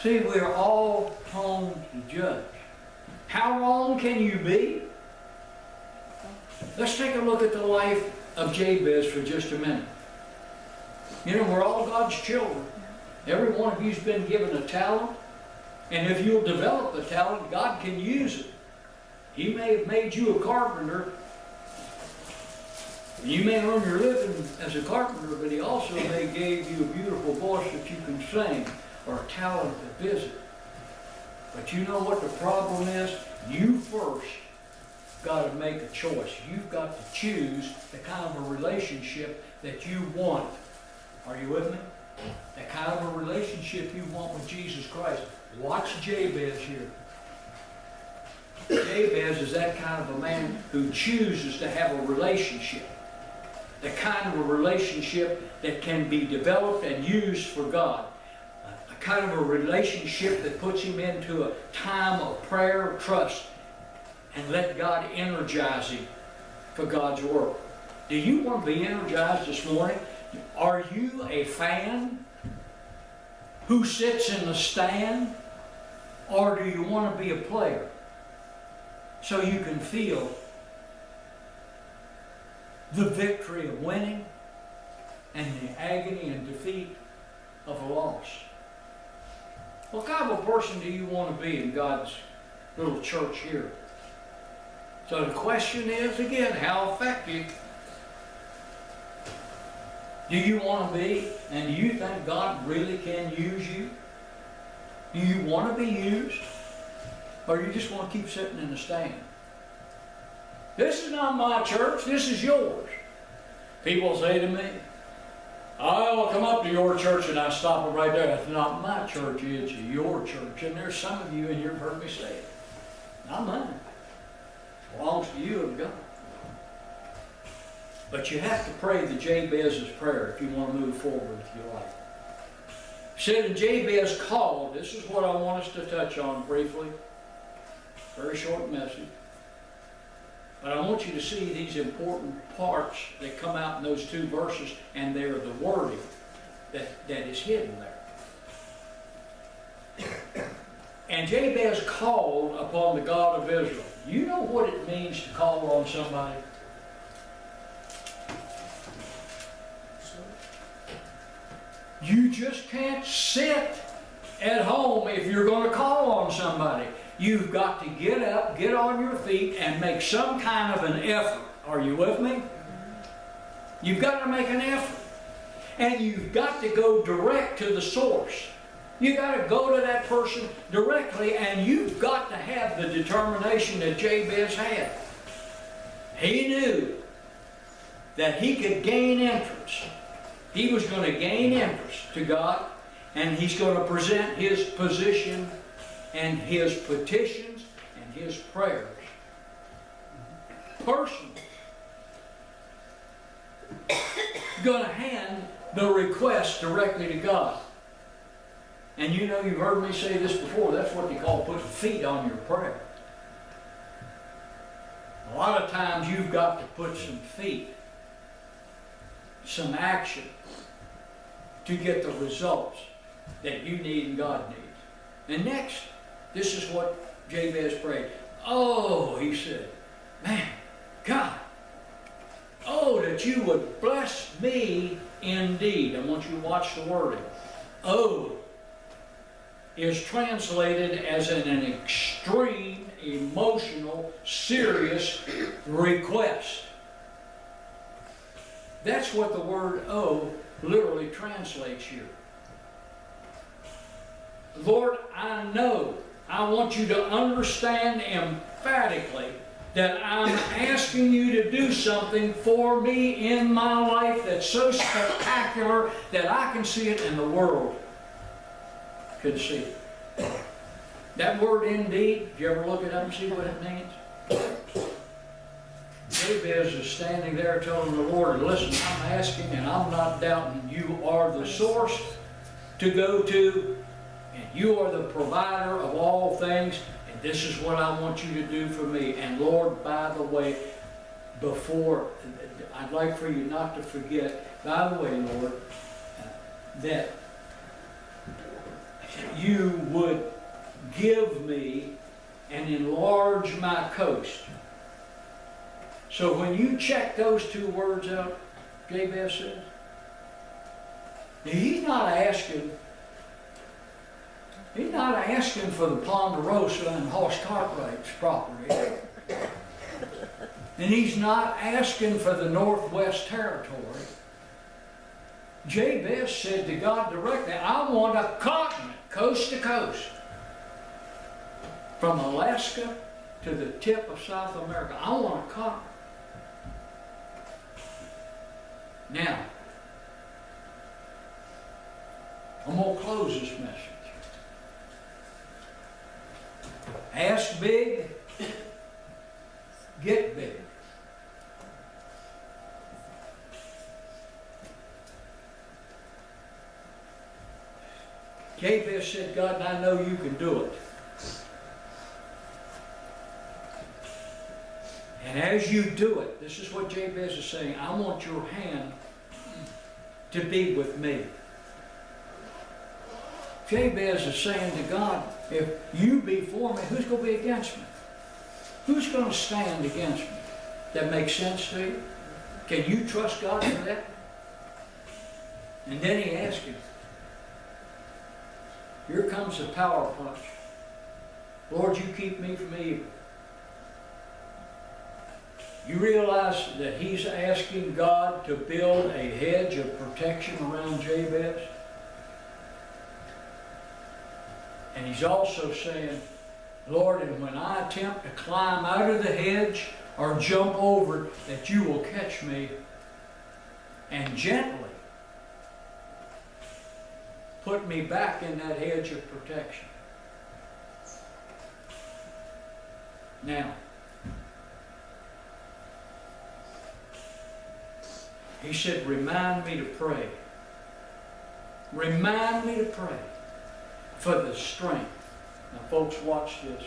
See, we're all prone to judge. How wrong can you be? Let's take a look at the life of Jabez for just a minute. You know, we're all God's children. Every one of you's been given a talent, and if you'll develop the talent, God can use it. He may have made you a carpenter. You may earn your living as a carpenter, but He also may gave you a beautiful voice that you can sing, or a talent to visit. But you know what the problem is? You first got to make a choice. You've got to choose the kind of a relationship that you want. Are you with me? The kind of a relationship you want with Jesus Christ. Watch Jabez here. Jabez is that kind of a man who chooses to have a relationship. The kind of a relationship that can be developed and used for God. A kind of a relationship that puts him into a time of prayer, trust, and let God energize him for God's work. Do you want to be energized this morning? Are you a fan who sits in the stand? Or do you want to be a player so you can feel the victory of winning and the agony and defeat of a loss? What kind of a person do you want to be in God's little church here? So the question is, again, how effective do you want to be? And do you think God really can use you? Do you want to be used? Or you just want to keep sitting in the stand? This is not my church, this is yours. People say to me, I will come up to your church, and I stop it right there. It's not my church, it's your church. And there's some of you, and you've heard me say it. Not mine. It belongs to you and God. But you have to pray the Jabez's prayer if you want to move forward with your life. It said, and Jabez called. This is what I want us to touch on briefly. Very short message. But I want you to see these important parts that come out in those two verses, and they're the wording that is hidden there. And Jabez called upon the God of Israel. You know what it means to call on somebody? You just can't sit at home if you're going to call on somebody. You've got to get up, get on your feet, and make some kind of an effort. Are you with me? You've got to make an effort. And you've got to go direct to the source. You've got to go to that person directly, and you've got to have the determination that Jabez had. He knew that he could gain entrance. He was going to gain entrance to God, and he's going to present his position and his petitions and his prayers personally. Going to hand the request directly to God. And you know, you've heard me say this before, that's what they call putting feet on your prayer. A lot of times you've got to put some feet, some action, to get the results that you need and God needs. And next, this is what Jabez prayed. Oh, he said, man, God, oh, that you would bless me indeed. I want you to watch the wording. Oh is translated as an extreme, emotional, serious request. That's what the word oh literally translates here. Lord, I know, I want you to understand emphatically that I'm asking you to do something for me in my life that's so spectacular that I can see it and the world can see it. That word indeed, did you ever look it up and see what it means? Jabez is standing there telling the Lord, listen, I'm asking and I'm not doubting. You are the source to go to, and you are the provider of all things, and this is what I want you to do for me. And Lord, by the way, before, I'd like for you not to forget, by the way, Lord, that that you would give me and enlarge my coast. So when you check those two words out, Jabez said, he's not asking for the Ponderosa and Hoss Cartwright's property. And he's not asking for the Northwest Territory. Jabez said to God directly, I want a continent, coast to coast. From Alaska to the tip of South America. I want a continent. Now, I'm going to close this message. Ask big, get big. Jabez said, God, I know you can do it. And as you do it, this is what Jabez is saying, I want your hand to be with me. Jabez is saying to God, if you be for me, who's going to be against me? Who's going to stand against me? That makes sense to you? Can you trust God for that? And then he asks him, here comes the power punch. Lord, you keep me from evil. You realize that he's asking God to build a hedge of protection around Jabez? And he's also saying, Lord, and when I attempt to climb out of the hedge or jump over it, that you will catch me and gently put me back in that hedge of protection. Now, he said, remind me to pray. Remind me to pray for the strength. Now, folks, watch this.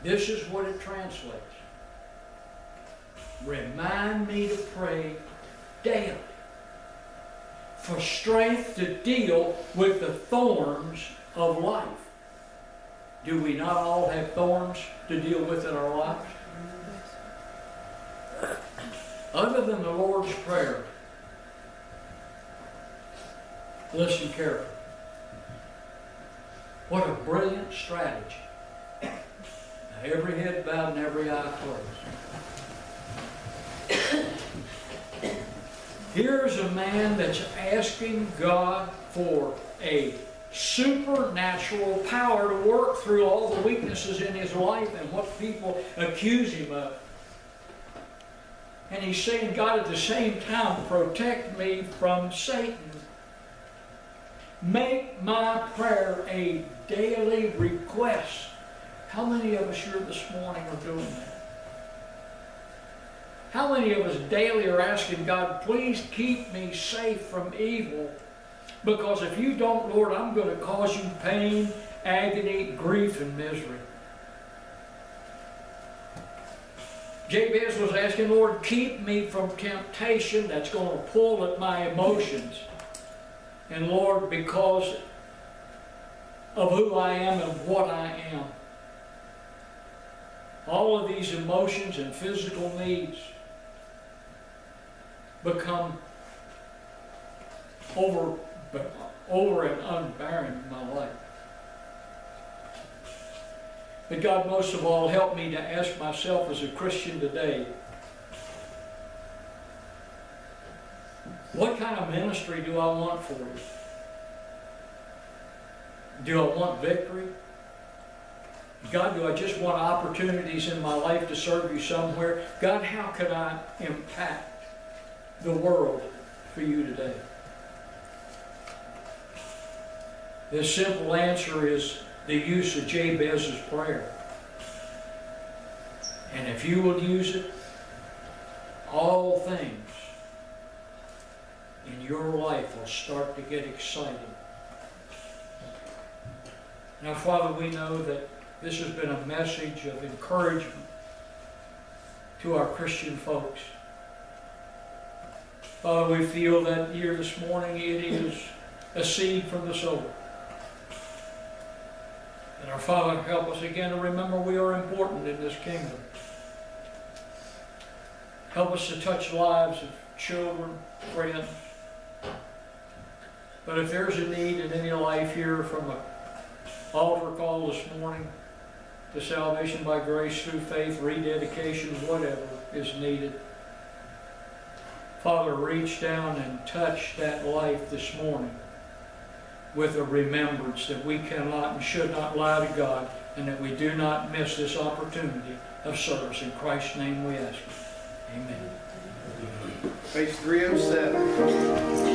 This is what it translates. Remind me to pray daily for strength to deal with the thorns of life. Do we not all have thorns to deal with in our lives? Other than the Lord's Prayer, listen carefully. What a brilliant strategy. Now, every head bowed and every eye closed. Here's a man that's asking God for a supernatural power to work through all the weaknesses in his life and what people accuse him of. And he's saying, God, at the same time, protect me from Satan. Make my prayer a daily request. How many of us here this morning are doing that? How many of us daily are asking God, please keep me safe from evil? Because if you don't, Lord, I'm going to cause you pain, agony, grief, and misery. Jabez was asking, Lord, keep me from temptation that's going to pull at my emotions. And Lord, because of who I am and what I am, all of these emotions and physical needs become over and unbearing in my life. But God, most of all, help me to ask myself as a Christian today, what kind of ministry do I want for you? Do I want victory? God, do I just want opportunities in my life to serve you somewhere? God, how can I impact the world for you today? The simple answer is the use of Jabez's prayer. And if you will use it, all things in your life will start to get exciting. Now, Father, we know that this has been a message of encouragement to our Christian folks. Father, we feel that here this morning it is a seed from the sower. And our Father, help us again to remember we are important in this kingdom. Help us to touch lives of children, friends. But if there's a need in any life here, from an altar call this morning to salvation by grace through faith, rededication, whatever is needed, Father, reach down and touch that life this morning with a remembrance that we cannot and should not lie to God, and that we do not miss this opportunity of service. In Christ's name we ask it. Amen. Page 307.